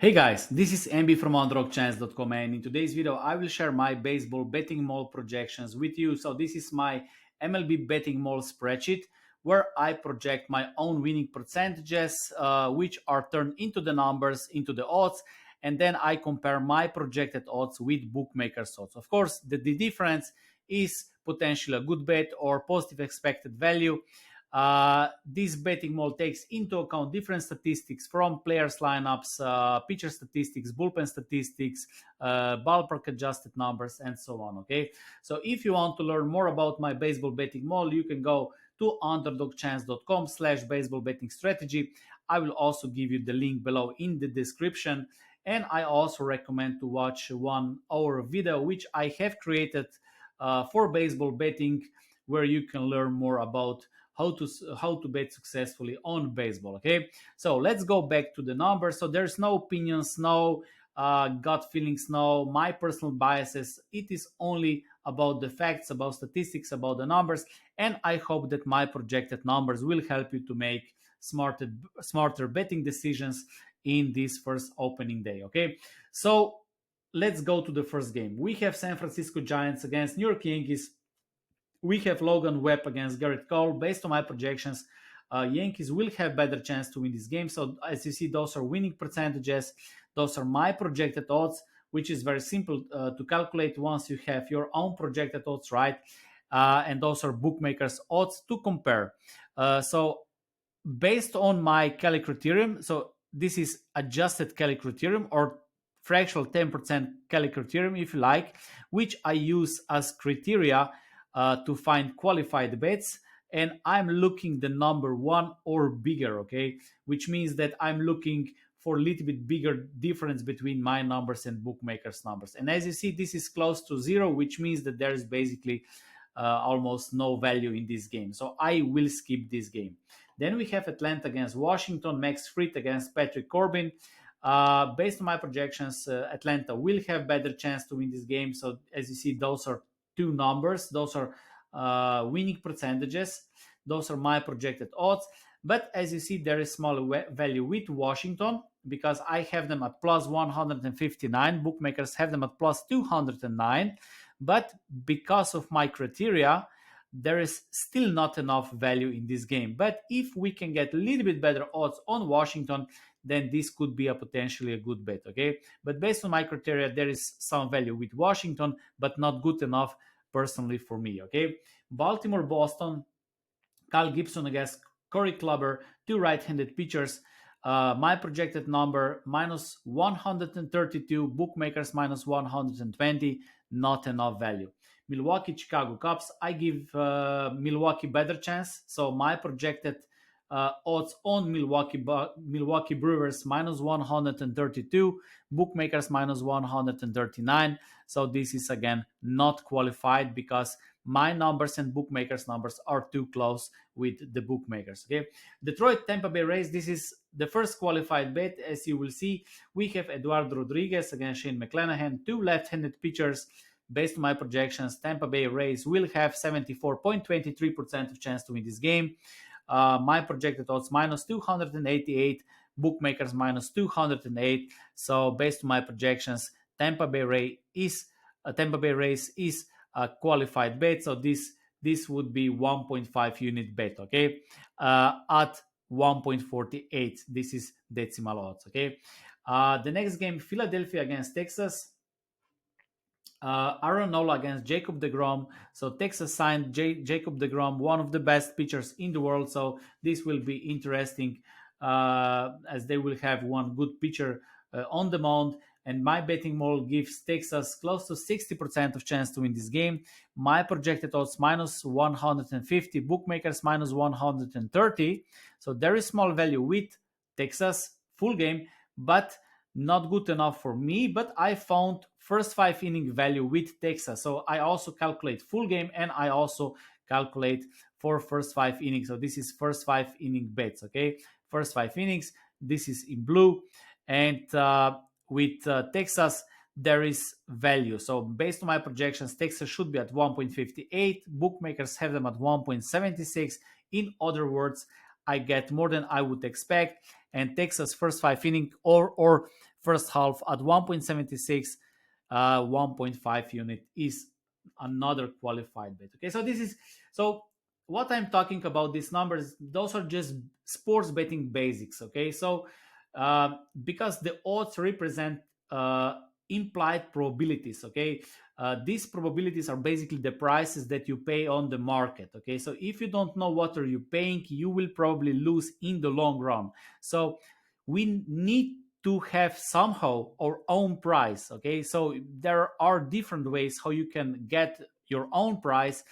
Hey guys, this is MB from underdogchance.com, and in today's video I will share my baseball betting mall projections with you. So this is my MLB betting mall spreadsheet where I project my own winning percentages, which are turned into the numbers, into the odds, and then I compare my projected odds with bookmakers' odds. Of course, the difference is potentially a good bet or positive expected value. This betting model takes into account different statistics from players' lineups, pitcher statistics, bullpen statistics, ballpark adjusted numbers, and so on. Okay, so if you want to learn more about my baseball betting model, you can go to underdogchance.com/baseball betting strategy. I will also give you the link below in the description. And I also recommend to watch 1 hour video, which I have created for baseball betting, where you can learn more about how to bet successfully on baseball. Okay, so let's go back to the numbers. So there's no opinions, no gut feelings, no my personal biases. It is only about the facts, about statistics, about the numbers, and I hope that my projected numbers will help you to make smarter betting decisions in this first opening day. Okay, so let's go to the first game. We have San Francisco Giants against New York Yankees. We have Logan Webb against Garrett Cole. Based on my projections, Yankees will have better chance to win this game. So as you see, those are winning percentages. Those are my projected odds, which is very simple to calculate once you have your own projected odds, right? And those are bookmakers' odds to compare. So based on my Kelly criterion, so this is adjusted Kelly criterion or fractional 10% Kelly criterion, if you like, which I use as criteria to find qualified bets. And I'm looking the number one or bigger, okay, which means that I'm looking for a little bit bigger difference between my numbers and bookmakers numbers. And as you see, this is close to zero, which means that there is basically almost no value in this game, so I will skip this game. Then we have Atlanta against Washington, Max Fried against Patrick Corbin. Based on my projections, Atlanta will have better chance to win this game. So as you see, those are two numbers. Those are winning percentages. Those are my projected odds. But as you see, there is smaller value with Washington because I have them at plus 159. Bookmakers have them at plus 209. But because of my criteria, there is still not enough value in this game. But if we can get a little bit better odds on Washington, then this could be a potentially a good bet. Okay, but based on my criteria, there is some value with Washington, but not good enough personally for me. Okay, Baltimore, Boston, Kyle Gibson against Corey Kluber, two right-handed pitchers. My projected number minus 132, bookmakers minus 120, not enough value. Milwaukee, Chicago Cubs, I give Milwaukee better chance. So my projected odds on Milwaukee Brewers minus 132, bookmakers minus 139. So this is again not qualified because my numbers and bookmakers numbers are too close with the bookmakers. Okay, Detroit Tampa Bay Rays, this is the first qualified bet. As you will see, we have Eduardo Rodriguez against Shane McClanahan, two left-handed pitchers. Based on my projections, Tampa Bay Rays will have 74.23% of chance to win this game. My projected odds minus 288, bookmakers minus 208. So based on my projections, Tampa Bay Rays is a qualified bet. So this would be 1.5 unit bet. Okay, at 1.48. This is decimal odds. Okay, the next game, Philadelphia against Texas. Aaron Nola against Jacob deGrom. So Texas signed Jacob deGrom, one of the best pitchers in the world. So this will be interesting as they will have one good pitcher on the mound. And my betting model gives Texas close to 60% of chance to win this game. My projected odds minus 150, bookmakers minus 130. So there is small value with Texas full game, but not good enough for me. But I found first 5 inning value with Texas. So I also calculate full game and I also calculate for first 5 innings. So this is first 5 inning bets. Okay, first 5 innings. This is in blue. And with Texas, there is value. So based on my projections, Texas should be at 1.58. Bookmakers have them at 1.76. In other words, I get more than I would expect. and Texas first five inning or first half at 1.76, 1.5 unit is another qualified bet. Okay, so this is so what I'm talking about. These numbers, those are just sports betting basics. Okay, so because the odds represent uh, implied probabilities. Okay, these probabilities are basically the prices that you pay on the market. Okay, so if you don't know what are you paying, you will probably lose in the long run. So we need to have somehow our own price. Okay, so there are different ways how you can get your own price.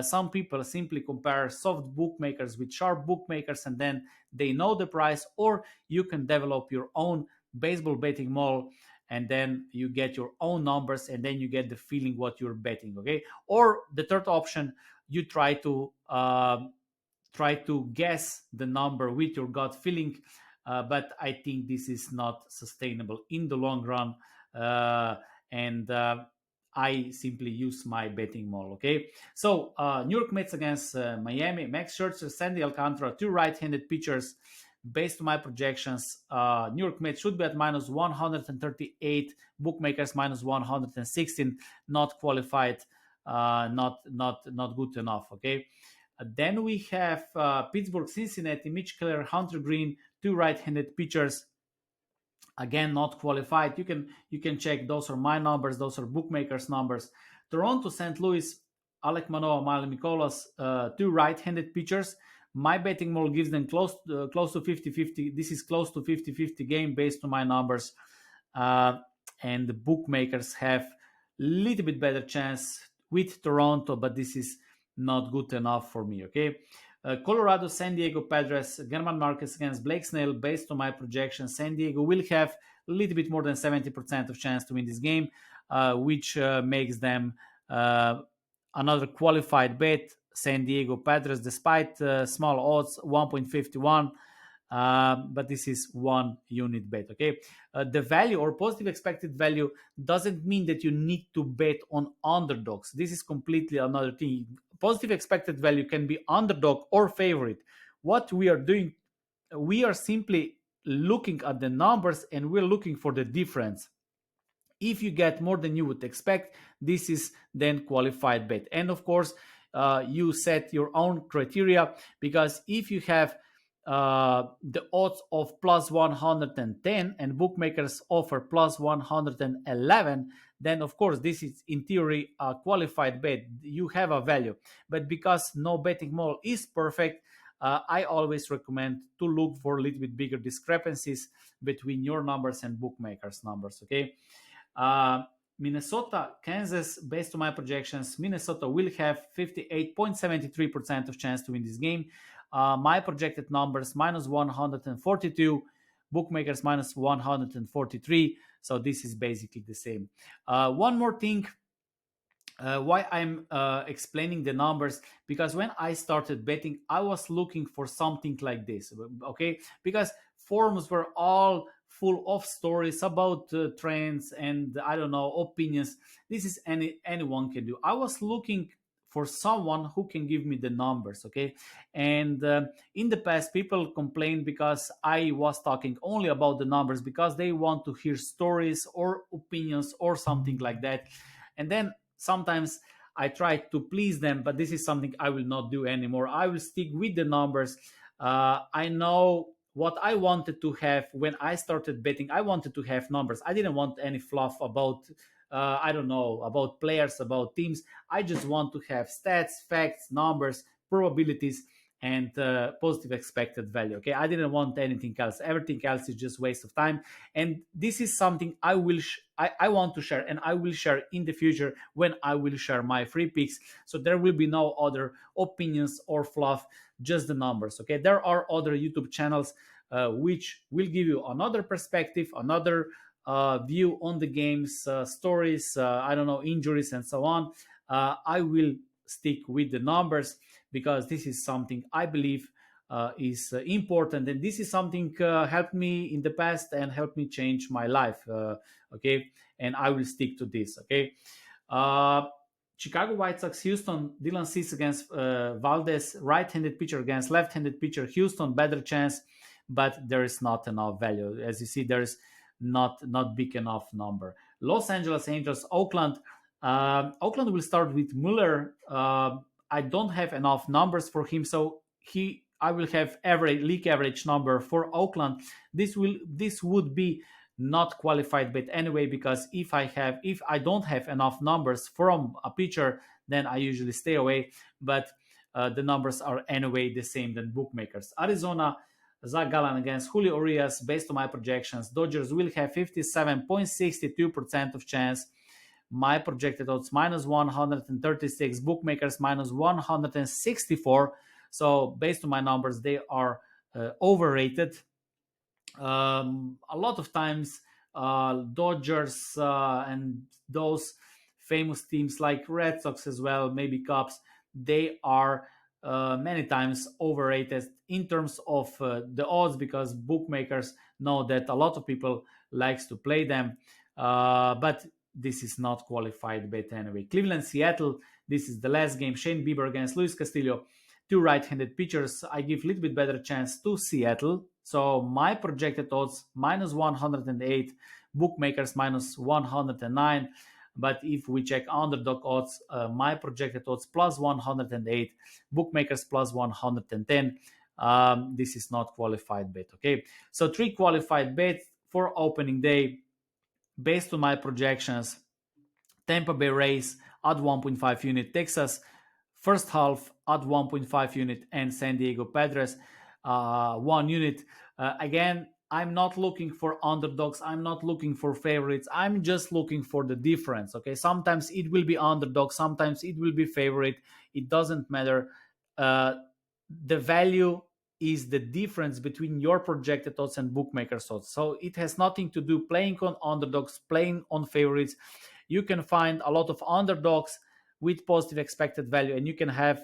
Some people simply compare soft bookmakers with sharp bookmakers and then they know the price, or you can develop your own baseball betting model and then you get your own numbers and then you get the feeling what you're betting. Okay, or the third option, you try to guess the number with your gut feeling, but I think this is not sustainable in the long run. uh, and I simply use my betting model. Okay, so New York Mets against Miami. Max Scherzer, Sandy Alcantara, two right-handed pitchers. Based on my projections, New York Mets should be at minus 138, bookmakers minus 116. Not qualified, not good enough. Okay, then we have Pittsburgh, Cincinnati, Mitch Keller, Hunter Green, two right-handed pitchers. Again, not qualified. You can check. Those are my numbers. Those are bookmakers' numbers. Toronto, St. Louis, Alek Manoah, Miley Nicolas, two right-handed pitchers. My betting model gives them close to 50-50. This is close to 50-50 game based on my numbers. Uh, and the bookmakers have a little bit better chance with Toronto, but this is not good enough for me. Okay. Colorado, San Diego Padres, German Marquez against Blake Snell. Based on my projections, San Diego will have a little bit more than 70% of chance to win this game, which makes them another qualified bet. San Diego Padres, despite small odds, 1.51. But this is one unit bet. Okay, the value or positive expected value doesn't mean that you need to bet on underdogs. This is completely another thing. Positive expected value can be underdog or favorite. What we are doing, we are simply looking at the numbers and we're looking for the difference. If you get more than you would expect, this is then qualified bet. And of course, you set your own criteria, because if you have the odds of plus 110 and bookmakers offer plus 111, then of course this is in theory a qualified bet. You have a value, but because no betting model is perfect, I always recommend to look for a little bit bigger discrepancies between your numbers and bookmakers numbers. Okay. uh, Minnesota, Kansas, based on my projections, Minnesota will have 58.73% of chance to win this game. My projected numbers minus 142, bookmakers minus 143. So this is basically the same. One more thing, why I'm explaining the numbers, because when I started betting, I was looking for something like this. Okay, because forums were all full of stories about trends and I don't know, opinions. This is anyone can do. I was looking for someone who can give me the numbers. Okay, and in the past people complained because I was talking only about the numbers, because they want to hear stories or opinions or something like that. And then sometimes I try to please them, but this is something I will not do anymore. I will stick with the numbers. I know what I wanted to have when I started betting. I wanted to have numbers. I didn't want any fluff about, I don't know, about players, about teams. I just want to have stats, facts, numbers, probabilities, and positive expected value. Okay, I didn't want anything else. Everything else is just waste of time. And this is something I want to share, and I will share in the future when I will share my free picks. So there will be no other opinions or fluff, just the numbers. Okay, there are other YouTube channels which will give you another perspective, another view on the games, stories, I don't know, injuries, and so on. I will stick with the numbers, because this is something I believe is important, and this is something helped me in the past and helped me change my life. Okay, and I will stick to this. Okay. uh, Chicago White Sox, Houston, Dylan Cease against Valdez, right-handed pitcher against left-handed pitcher. Houston better chance, but there is not enough value. As you see, there is not big enough number. Los Angeles Angels, Oakland. Oakland will start with Mueller. I don't have enough numbers for him, so he I will have average league average number for Oakland. This would be not qualified bet anyway, because if I don't have enough numbers from a pitcher, then I usually stay away. But the numbers are anyway the same than bookmakers. Arizona, Zach Gallen against Julio Urias. Based on my projections, Dodgers will have 57.62% of chance. My projected odds minus 136, bookmakers minus 164. So based on my numbers, they are overrated. A lot of times, Dodgers and those famous teams like Red Sox as well, maybe Cubs, they are many times overrated in terms of the odds, because bookmakers know that a lot of people likes to play them. But this is not qualified bet anyway. Cleveland, Seattle. This is the last game. Shane Bieber against Luis Castillo, two right-handed pitchers. I give a little bit better chance to Seattle. So my projected odds minus 108, bookmakers minus 109. But if we check underdog odds, my projected odds plus 108, bookmakers plus 110. This is not qualified bet. Okay, so three qualified bets for opening day based on my projections. Tampa Bay Rays at 1.5 unit, Texas first half at 1.5 unit, and San Diego Padres 1 unit. Again, I'm not looking for underdogs. I'm not looking for favorites. I'm just looking for the difference. Okay, sometimes it will be underdog, sometimes it will be favorite. It doesn't matter. Uh, the value is the difference between your projected odds and bookmakers odds. So it has nothing to do playing on underdogs, playing on favorites. You can find a lot of underdogs with positive expected value, and you can have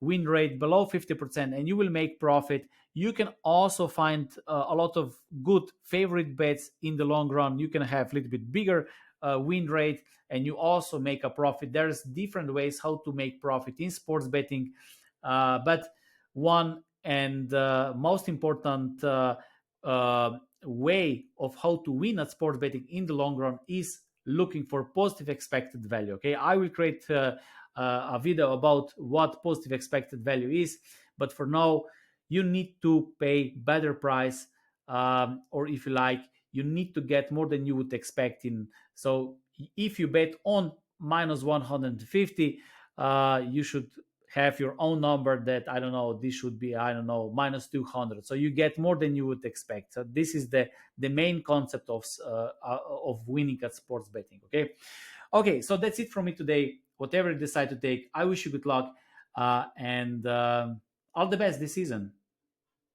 win rate below 50%, and you will make profit. You can also find a lot of good favorite bets in the long run. You can have a little bit bigger win rate, and you also make a profit. There's different ways how to make profit in sports betting, but one and most important way of how to win at sports betting in the long run is looking for positive expected value. Okay, I will create a video about what positive expected value is, but for now you need to pay better price, or if you like, you need to get more than you would expect in. So if you bet on minus 150, you should have your own number that, I don't know, this should be, I don't know, minus 200, so you get more than you would expect. So this is the main concept of winning at sports betting. Okay, so that's it from me today. Whatever you decide to take, I wish you good luck, and all the best this season.